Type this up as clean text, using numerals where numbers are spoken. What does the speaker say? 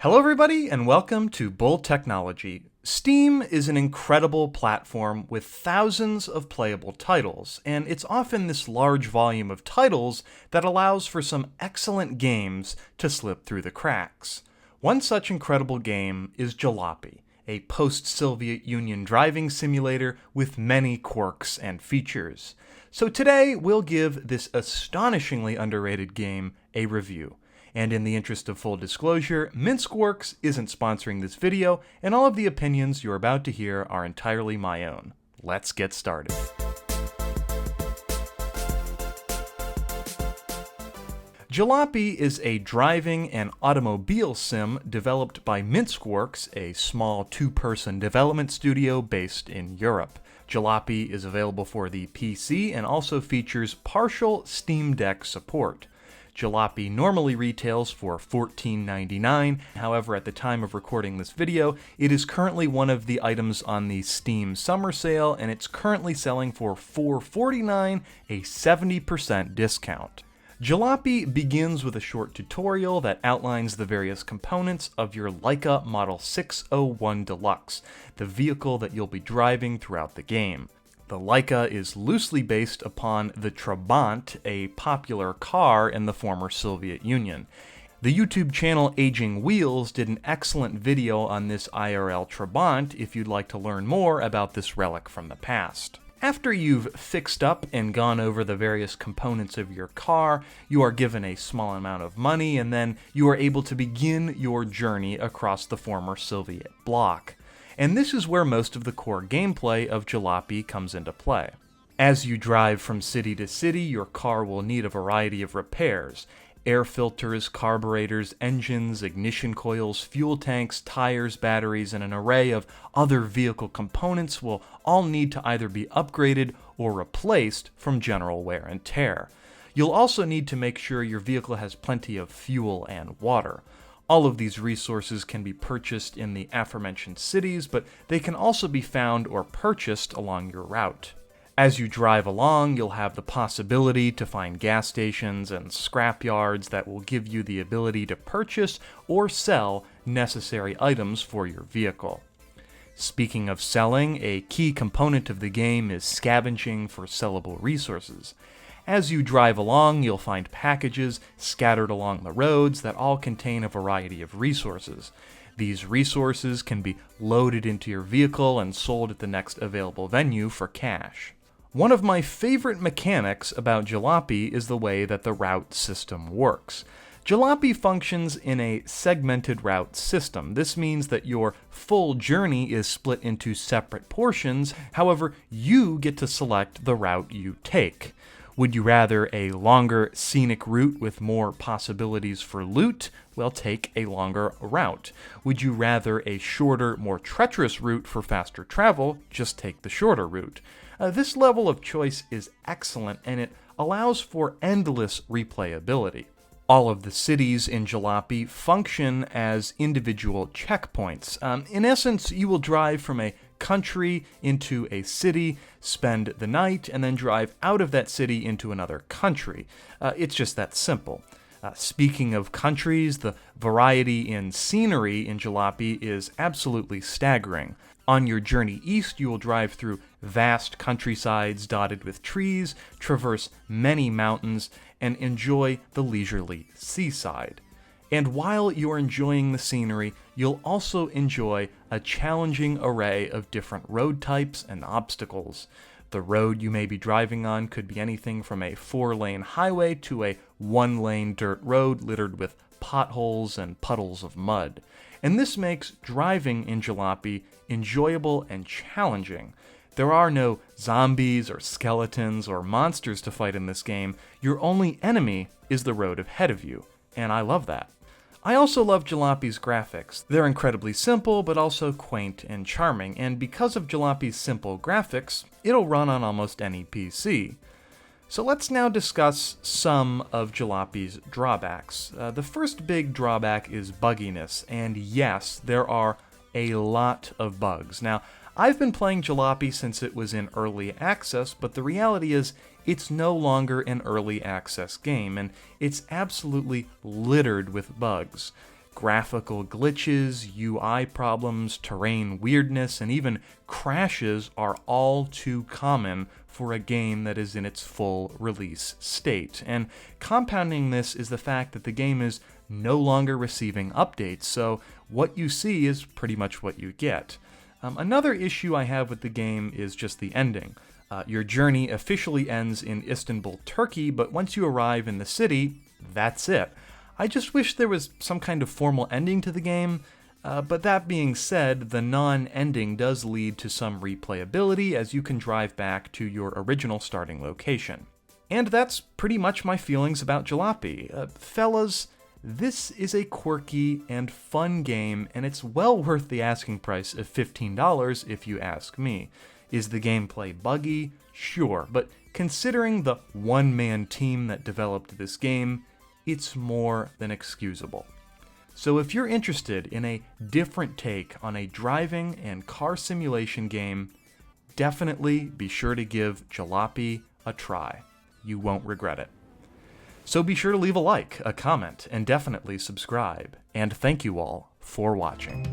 Hello everybody and welcome to Bull Technology. Steam is an incredible platform with thousands of playable titles, and it's often this large volume of titles that allows for some excellent games to slip through the cracks. One such incredible game is Jalopy, a post-Soviet Union driving simulator with many quirks and features. So today we'll give this astonishingly underrated game a review. And in the interest of full disclosure, MinskWorks isn't sponsoring this video, and all of the opinions you're about to hear are entirely my own. Let's get started. Jalopy is a driving and automobile sim developed by MinskWorks, a small two-person development studio based in Europe. Jalopy is available for the PC and also features partial Steam Deck support. Jalopy normally retails for $14.99, however at the time of recording this video, it is currently one of the items on the Steam Summer Sale, and it's currently selling for $4.49, a 70% discount. Jalopy begins with a short tutorial that outlines the various components of your Leica Model 601 Deluxe, the vehicle that you'll be driving throughout the game. The Leica is loosely based upon the Trabant, a popular car in the former Soviet Union. The YouTube channel Aging Wheels did an excellent video on this IRL Trabant if you'd like to learn more about this relic from the past. After you've fixed up and gone over the various components of your car, you are given a small amount of money, and then you are able to begin your journey across the former Soviet bloc. And this is where most of the core gameplay of Jalopy comes into play. As you drive from city to city, your car will need a variety of repairs. Air filters, carburetors, engines, ignition coils, fuel tanks, tires, batteries, and an array of other vehicle components will all need to either be upgraded or replaced from general wear and tear. You'll also need to make sure your vehicle has plenty of fuel and water. All of these resources can be purchased in the aforementioned cities, but they can also be found or purchased along your route. As you drive along, you'll have the possibility to find gas stations and scrap yards that will give you the ability to purchase or sell necessary items for your vehicle. Speaking of selling, a key component of the game is scavenging for sellable resources. As you drive along, you'll find packages scattered along the roads that all contain a variety of resources. These resources can be loaded into your vehicle and sold at the next available venue for cash. One of my favorite mechanics about Jalopy is the way that the route system works. Jalopy functions in a segmented route system. This means that your full journey is split into separate portions, however, you get to select the route you take. Would you rather a longer scenic route with more possibilities for loot? Well, take a longer route. Would you rather a shorter, more treacherous route for faster travel? Just take the shorter route. This level of choice is excellent, and it allows for endless replayability. All of the cities in Jalopy function as individual checkpoints. In essence, you will drive from a country into a city, spend the night, and then drive out of that city into another country. It's just that simple. Speaking of countries, the variety in scenery in Jalopy is absolutely staggering. On your journey east, you will drive through vast countrysides dotted with trees, traverse many mountains, and enjoy the leisurely seaside. And while you're enjoying the scenery, you'll also enjoy a challenging array of different road types and obstacles. The road you may be driving on could be anything from a 4-lane highway to a 1-lane dirt road littered with potholes and puddles of mud. And this makes driving in Jalopy enjoyable and challenging. There are no zombies or skeletons or monsters to fight in this game. Your only enemy is the road ahead of you, and I love that. I also love Jalopy's graphics. They're incredibly simple, but also quaint and charming, and because of Jalopy's simple graphics, it'll run on almost any PC. So let's now discuss some of Jalopy's drawbacks. The first big drawback is bugginess, and yes, there are a lot of bugs. Now, I've been playing Jalopy since it was in early access, but the reality is it's no longer an early access game, and it's absolutely littered with bugs. Graphical glitches, UI problems, terrain weirdness, and even crashes are all too common for a game that is in its full release state. And compounding this is the fact that the game is no longer receiving updates, so what you see is pretty much what you get. Another issue I have with the game is just the ending. Your journey officially ends in Istanbul, Turkey, but once you arrive in the city, that's it. I just wish there was some kind of formal ending to the game, but that being said, the non-ending does lead to some replayability as you can drive back to your original starting location. And that's pretty much my feelings about Jalopy. Fellas, this is a quirky and fun game, and it's well worth the asking price of $15 if you ask me. Is the gameplay buggy? Sure, but considering the one-man team that developed this game, it's more than excusable. So if you're interested in a different take on a driving and car simulation game, definitely be sure to give Jalopy a try. You won't regret it. So be sure to leave a like, a comment, and definitely subscribe. And thank you all for watching.